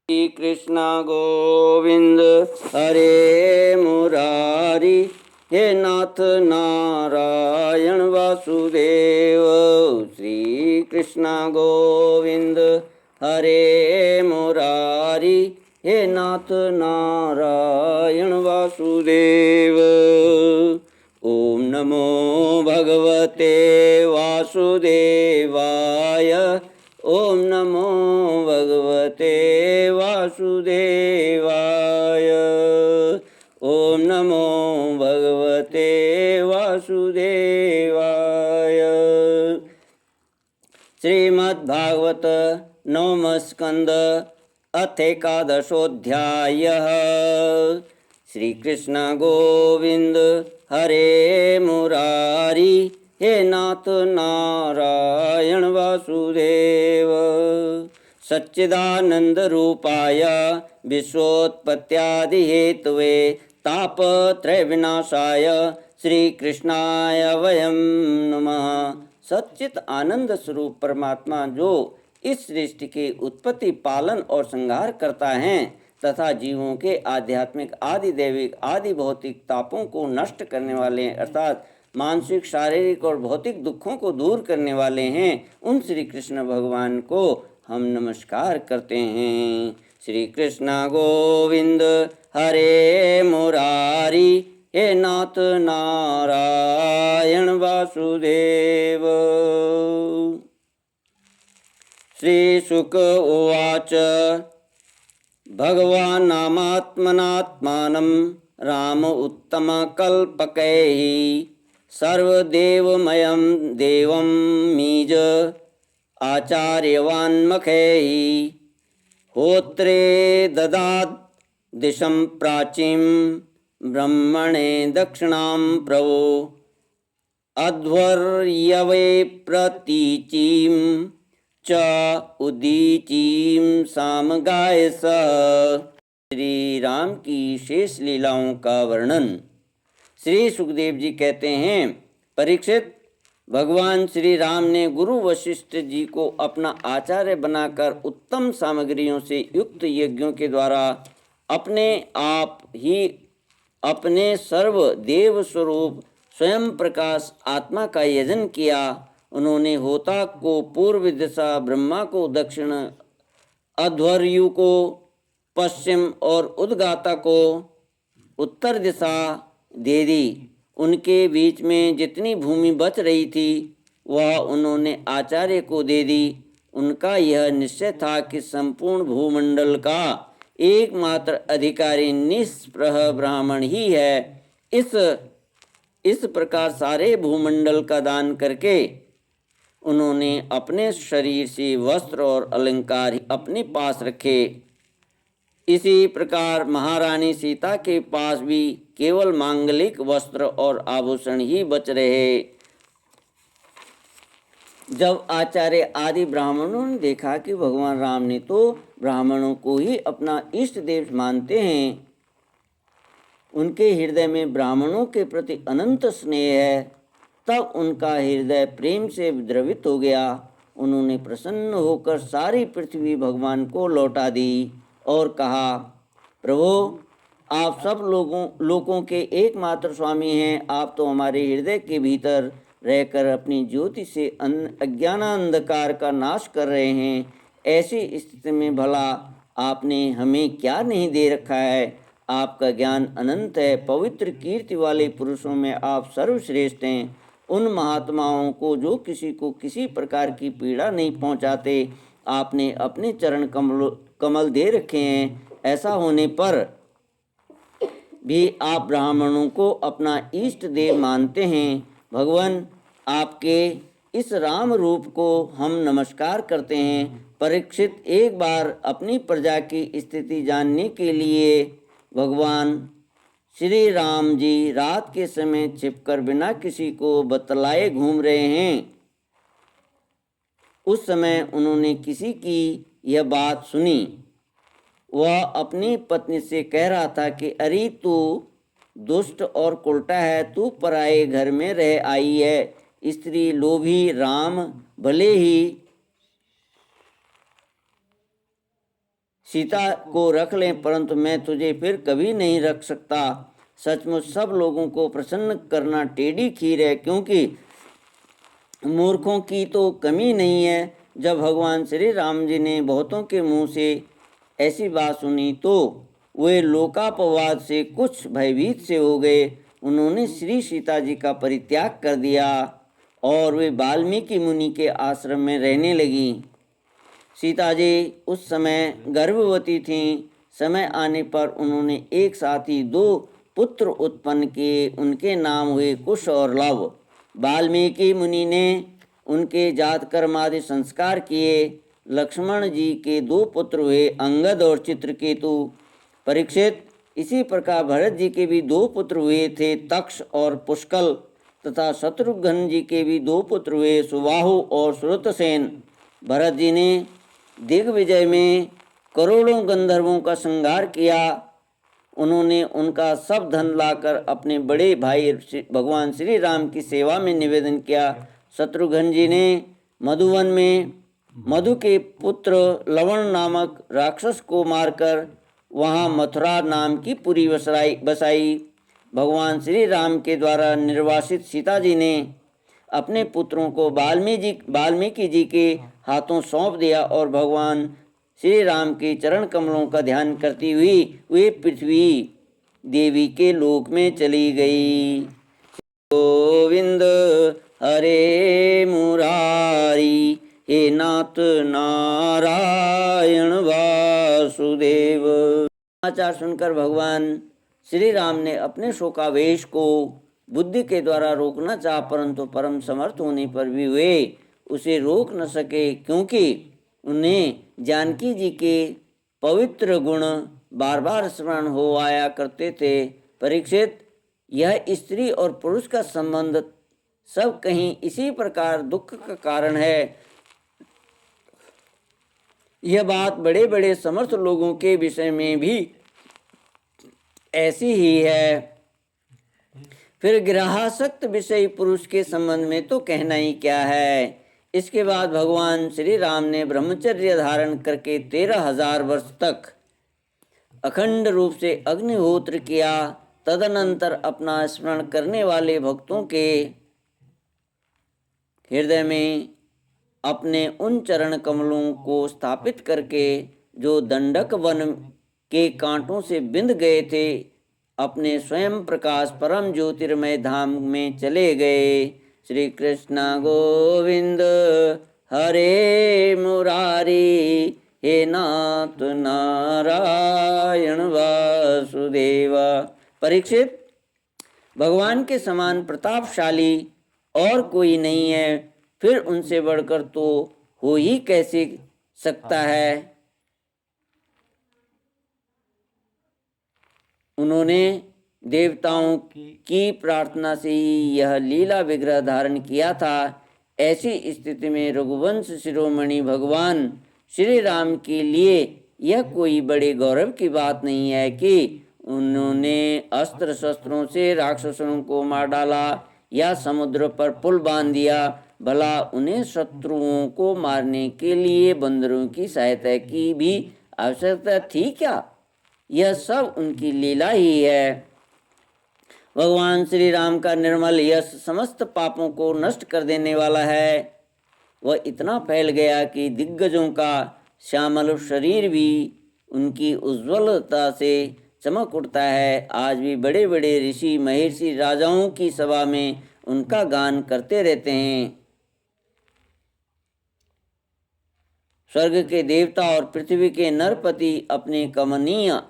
श्री कृष्ण गोविंद हरे मुरारी, हे नाथ नारायण वासुदेव। श्री कृष्ण गोविंद हरे मुरारी, हे नाथ नारायण वासुदेव। ओम नमो भगवते वासुदेवाय, ओम नमो भगवते वासुदेवाय, ओम नमो भगवते वासुदेवाय। श्रीमद्भागवत नवम स्कंद अथेकादशोऽध्यायः। श्री कृष्ण गोविंद हरे मुरारी, हे नाथ नारायण वासुदेव। सच्चिदानंद रूपाय विश्वोत्पत्त्यादि हेतवे तापत्रय विनाशाय श्री कृष्णाय वयं नमः। सच्चित आनंद स्वरूप परमात्मा जो इस सृष्टि के उत्पत्ति, पालन और संहार करता है तथा जीवों के आध्यात्मिक, आदि दैविक, आदि भौतिक तापों को नष्ट करने वाले हैं, अर्थात मानसिक, शारीरिक और भौतिक दुखों को दूर करने वाले हैं, उन श्री कृष्ण भगवान को हम नमस्कार करते हैं। श्री कृष्ण गोविंद हरे मुरारी, हे नाथ नारायण वासुदेव। श्री शुक उवाच भगवानात्मनात्मानं राम उत्तम कल्पकैः सर्वदेवमयं देवं मीज आचार्यवान्मखैः होत्रे ददात् दिशं प्राचीं ब्रह्मणे दक्षिणां प्रभो अध्वर्यवे प्रतीचीं च उदीचीं सामगाय स। श्री राम की शेष लीलाओं का वर्णन। श्री सुखदेव जी कहते हैं, परीक्षित, भगवान श्री राम ने गुरु वशिष्ठ जी को अपना आचार्य बनाकर उत्तम सामग्रियों से युक्त यज्ञों के द्वारा अपने आप ही अपने सर्व देव स्वरूप स्वयं प्रकाश आत्मा का यजन किया। उन्होंने होता को पूर्व दिशा, ब्रह्मा को दक्षिण, अध्वर्यु को पश्चिम और उद्गाता को उत्तर दिशा दे दी। उनके बीच में जितनी भूमि बच रही थी वह उन्होंने आचार्य को दे दी। उनका यह निश्चय था कि संपूर्ण भूमंडल का एकमात्र अधिकारी निष्प्रह ब्राह्मण ही है। इस प्रकार सारे भूमंडल का दान करके उन्होंने अपने शरीर से वस्त्र और अलंकार अपने पास रखे। इसी प्रकार महारानी सीता के पास भी केवल मांगलिक वस्त्र और आभूषण ही बच रहे। जब आचार्य आदि ब्राह्मणों ने देखा कि भगवान राम ने तो ब्राह्मणों को ही अपना इष्ट देव मानते हैं, उनके हृदय में ब्राह्मणों के प्रति अनंत स्नेह है, तब उनका हृदय प्रेम से द्रवित हो गया। उन्होंने प्रसन्न होकर सारी पृथ्वी भगवान को लौटा दी और कहा, प्रभु, आप सब लोगों के एकमात्र स्वामी हैं। आप तो हमारे हृदय के भीतर रहकर अपनी ज्योति से अज्ञानांधकार का नाश कर रहे हैं। ऐसी स्थिति में भला आपने हमें क्या नहीं दे रखा है। आपका ज्ञान अनंत है। पवित्र कीर्ति वाले पुरुषों में आप सर्वश्रेष्ठ हैं। उन महात्माओं को जो किसी को किसी प्रकार की पीड़ा नहीं पहुंचाते, आपने अपने चरण कमल दे रखे हैं। ऐसा होने पर भी आप ब्राह्मणों को अपना इष्ट देव मानते हैं। भगवान, आपके इस राम रूप को हम नमस्कार करते हैं। परीक्षित, एक बार अपनी प्रजा की स्थिति जानने के लिए भगवान श्री राम जी रात के समय छिपकर बिना किसी को बतलाए घूम रहे हैं। उस समय उन्होंने किसी की यह बात सुनी। वह अपनी पत्नी से कह रहा था कि अरे तू दुष्ट और उल्टा है, तू पराए घर में रह आई है। स्त्री लोभी राम भले ही सीता को रख लें, परंतु मैं तुझे फिर कभी नहीं रख सकता। सचमुच सब लोगों को प्रसन्न करना टेढ़ी खीर है, क्योंकि मूर्खों की तो कमी नहीं है। जब भगवान श्री राम जी ने बहुतों के मुंह से ऐसी बात सुनी तो वे लोकापवाद से कुछ भयभीत से हो गए। उन्होंने श्री सीता जी का परित्याग कर दिया और वे वाल्मीकि मुनि के आश्रम में रहने लगी। सीता जी उस समय गर्भवती थीं। समय आने पर उन्होंने एक साथ ही 2 पुत्र उत्पन्न किए। उनके नाम हुए कुश और लव। वाल्मीकि मुनि ने उनके जात कर्म आदि संस्कार किए। लक्ष्मण जी के 2 पुत्र हुए, अंगद और चित्रकेतु। परीक्षित, इसी प्रकार भरत जी के भी 2 पुत्र हुए थे, तक्ष और पुष्कल, तथा शत्रुघ्न जी के भी 2 पुत्र हुए, सुबाहु और श्रुतसेन। भरत जी ने दिग्विजय में करोड़ों गंधर्वों का संहार किया। उन्होंने उनका सब धन लाकर अपने बड़े भाई भगवान श्री राम की सेवा में निवेदन किया। शत्रुघ्न जी ने मधुवन में मधु के पुत्र लवण नामक राक्षस को मारकर वहाँ मथुरा नाम की पुरी बसाई। भगवान श्री राम के द्वारा निर्वासित सीता जी ने अपने पुत्रों को वाल्मीकि जी के हाथों सौंप दिया और भगवान श्री राम के चरण कमलों का ध्यान करती हुई वे पृथ्वी देवी के लोक में चली गई। गोविंद हरे मुरारी, हे नाथ नारायण वासुदेव। समाचार सुनकर भगवान श्री राम ने अपने शोकावेश को बुद्धि के द्वारा रोकना चाहा, परंतु परम समर्थ होने पर भी वे उसे रोक न सके, क्योंकि उन्हें जानकी जी के पवित्र गुण बार बार स्मरण हो आया करते थे। परीक्षित, यह स्त्री और पुरुष का संबंध सब कहीं इसी प्रकार दुख का कारण है। यह बात बड़े बड़े समर्थ लोगों के विषय में भी ऐसी ही है। फिर ग्रहासक्त विषयी पुरुष के संबंध में तो कहना ही क्या है। इसके बाद भगवान श्री राम ने ब्रह्मचर्य धारण करके 13,000 वर्ष तक अखंड रूप से अग्निहोत्र किया। तदनंतर अपना स्मरण करने वाले भक्तों के हृदय में अपने उन चरण कमलों को स्थापित करके जो दंडक वन के कांटों से बिंध गए थे, अपने स्वयं प्रकाश परम ज्योतिर्मय धाम में चले गए। श्री कृष्ण गोविंद हरे मुरारी, हे नाथ नारायण वासुदेव। परीक्षित, भगवान के समान प्रतापशाली और कोई नहीं है, फिर उनसे बढ़कर तो हो ही कैसे सकता है। उन्होंने देवताओं की प्रार्थना से ही यह लीला विग्रह धारण किया था। ऐसी स्थिति में रघुवंश शिरोमणि भगवान श्री राम के लिए यह कोई बड़े गौरव की बात नहीं है कि उन्होंने अस्त्र शस्त्रों से राक्षसों को मार डाला या समुद्र पर पुल बांध दिया। भला उन्हें शत्रुओं को मारने के लिए बंदरों की सहायता की भी आवश्यकता थी क्या? यह सब उनकी लीला ही है। भगवान श्री राम का निर्मल यश समस्त पापों को नष्ट कर देने वाला है। वह इतना फैल गया कि दिग्गजों का श्यामल शरीर भी उनकी उज्ज्वलता से चमक उठता है। आज भी बड़े बड़े ऋषि महर्षि राजाओं की सभा में उनका गान करते रहते हैं। स्वर्ग के देवता और पृथ्वी के नरपति अपने कमनीय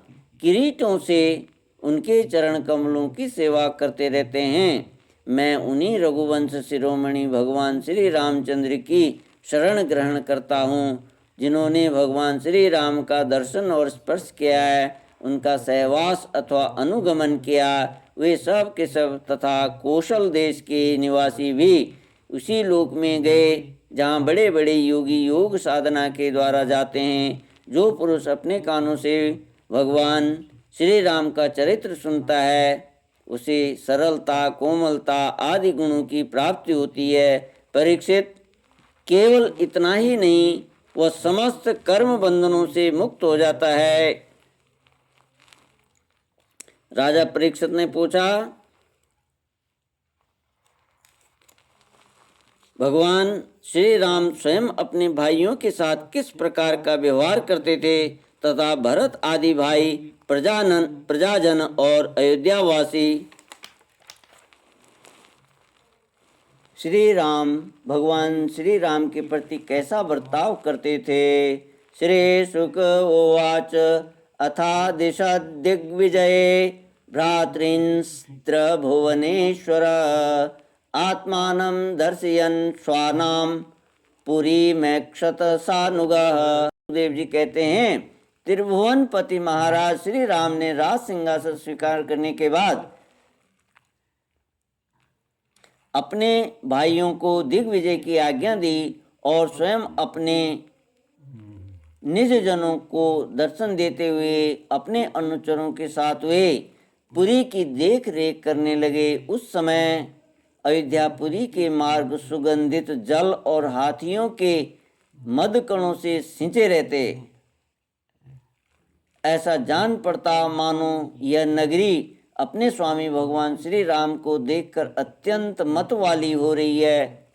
किरीटों से उनके चरण कमलों की सेवा करते रहते हैं। मैं उन्हीं रघुवंश शिरोमणि भगवान श्री रामचंद्र की शरण ग्रहण करता हूँ, जिन्होंने भगवान श्री राम का दर्शन और स्पर्श किया है, उनका सहवास अथवा अनुगमन किया। वे सब के सब तथा कौशल देश के निवासी भी उसी लोक में गए जहाँ बड़े बड़े योगी योग साधना के द्वारा जाते हैं। जो पुरुष अपने कानों से भगवान श्री राम का चरित्र सुनता है, उसे सरलता, कोमलता आदि गुणों की प्राप्ति होती है। परीक्षित, केवल इतना ही नहीं, वह समस्त कर्म बंधनों से मुक्त हो जाता है। राजा परीक्षित ने पूछा, भगवान श्री राम स्वयं अपने भाइयों के साथ किस प्रकार का व्यवहार करते थे तथा भरत आदि भाई, प्रजाजन और अयोध्यावासी भगवान श्री राम के प्रति कैसा बर्ताव करते थे। श्री शुक उवाच अथा दिशा दिग्विजये भ्रातृंस्त्र भुवनेश्वर आत्मानं दर्शयन् स्वानाम पुरीमैक्षत सानुगः। देव जी कहते हैं, त्रिभुवनपति महाराज श्री राम ने राज सिंहासन स्वीकार करने के बाद अपने भाइयों को दिग्विजय की आज्ञा दी और स्वयं अपने निज जनों को दर्शन देते हुए अपने अनुचरों के साथ वे पुरी की देख रेख करने लगे। उस समय अयोध्यापुरी के मार्ग सुगंधित जल और हाथियों के मदकणों से सिंचे रहते। ऐसा जान पड़ता मानो यह नगरी अपने स्वामी भगवान श्री राम को देखकर अत्यंत मत वाली हो रही है।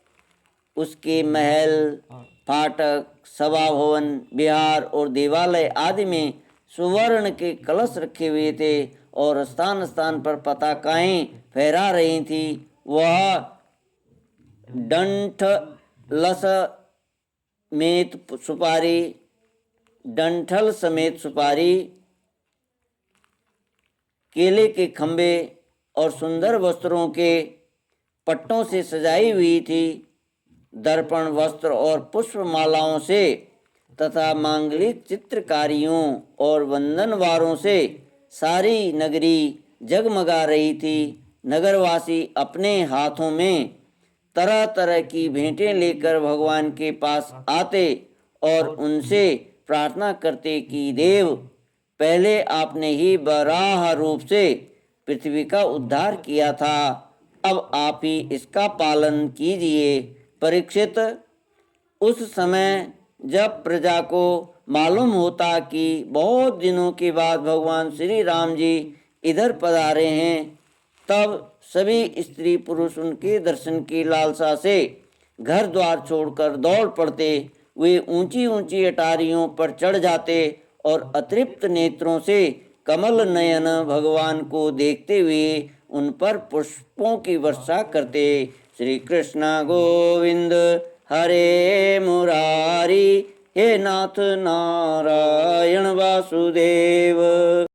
उसके महल, फाटक, सभा भवन, विहार और देवालय आदि में सुवर्ण के कलश रखे हुए थे और स्थान स्थान पर पताकाएं फहरा रही थी। वह डंठल समेत सुपारी, केले के खंबे और सुंदर वस्त्रों के पट्टों से सजाई हुई थी। दर्पण वस्त्र और पुष्पमालाओं से तथा मांगलिक चित्रकारियों और वंदनवारों से सारी नगरी जगमगा रही थी। नगरवासी अपने हाथों में तरह तरह की भेंटें लेकर भगवान के पास आते और उनसे प्रार्थना करते कि देव, पहले आपने ही वराह रूप से पृथ्वी का उद्धार किया था, अब आप ही इसका पालन कीजिए। परीक्षित, उस समय जब प्रजा को मालूम होता कि बहुत दिनों के बाद भगवान श्री राम जी इधर पधारे हैं, तब सभी स्त्री पुरुष उनके दर्शन की लालसा से घर द्वार छोड़कर दौड़ पड़ते। वे ऊंची ऊंची अटारियों पर चढ़ जाते और अतृप्त नेत्रों से कमल नयन भगवान को देखते हुए उन पर पुष्पों की वर्षा करते। श्री कृष्ण गोविंद हरे मुरारी, हे नाथ नारायण वासुदेव।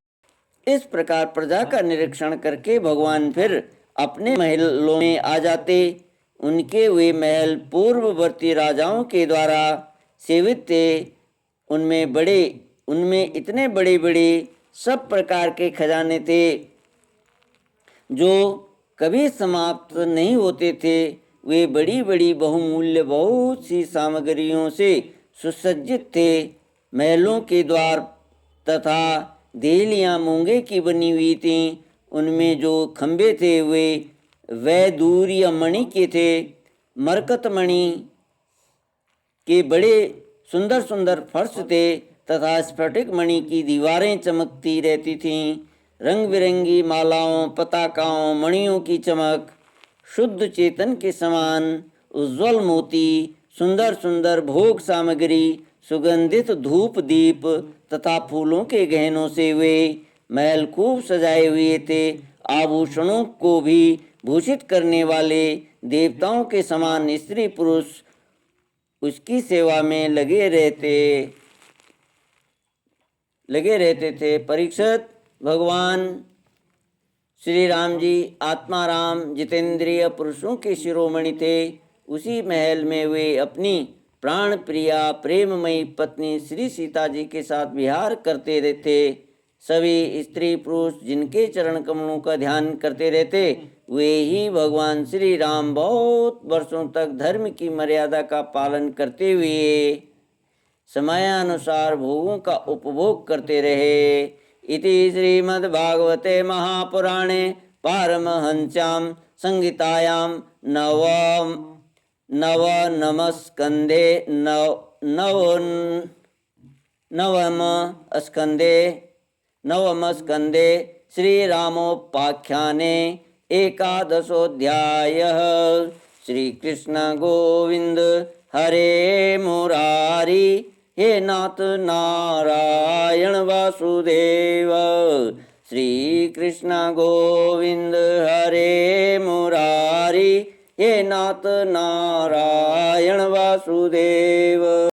इस प्रकार प्रजा का निरीक्षण करके भगवान फिर अपने महलों में आ जाते। उनके वे महल पूर्ववर्ती राजाओं के द्वारा सेवित थे। उनमें इतने बड़े बड़े सब प्रकार के खजाने थे जो कभी समाप्त नहीं होते थे। वे बड़ी बड़ी बहुमूल्य बहुत सी सामग्रियों से सुसज्जित थे। महलों के द्वार तथा देहलियां मूंगे की बनी हुई थीं। उनमें जो खंबे थे वे वैदूर्य मणि के थे। मरकत मणि के बड़े सुंदर सुंदर फर्श थे तथा स्फटिक मणि की दीवारें चमकती रहती थीं। रंग बिरंगी मालाओं, पताकाओं, मणियों की चमक, शुद्ध चेतन के समान उज्ज्वल मोती, सुंदर सुंदर भोग सामग्री, सुगंधित धूप दीप तथा फूलों के गहनों से वे महल खूब सजाए हुए थे। आभूषणों को भी भूषित करने वाले देवताओं के समान स्त्री पुरुष उसकी सेवा में लगे रहते थे। परीक्षित, भगवान श्री राम जी आत्माराम जितेंद्रिय पुरुषों के शिरोमणि थे। उसी महल में वे अपनी प्राण प्रिया प्रेममयी पत्नी श्री सीता जी के साथ विहार करते रहते। सभी स्त्री पुरुष जिनके चरण कमलों का ध्यान करते रहते, वे ही भगवान श्री राम बहुत वर्षों तक धर्म की मर्यादा का पालन करते हुए समयानुसार भोगों का उपभोग करते रहे। इति श्रीमद्भागवते महापुराणे पारमहंस्यां संहितायां नवमस्कन्धे नवम स्कंदे श्रीरामोपाख्याने एकादशोऽध्यायः। श्री कृष्ण गोविंद हरे मुरारी, हे नाथ नारायण वासुदेव। श्री कृष्ण गोविंद हरे मुरारी, हे नाथ नारायण वासुदेव।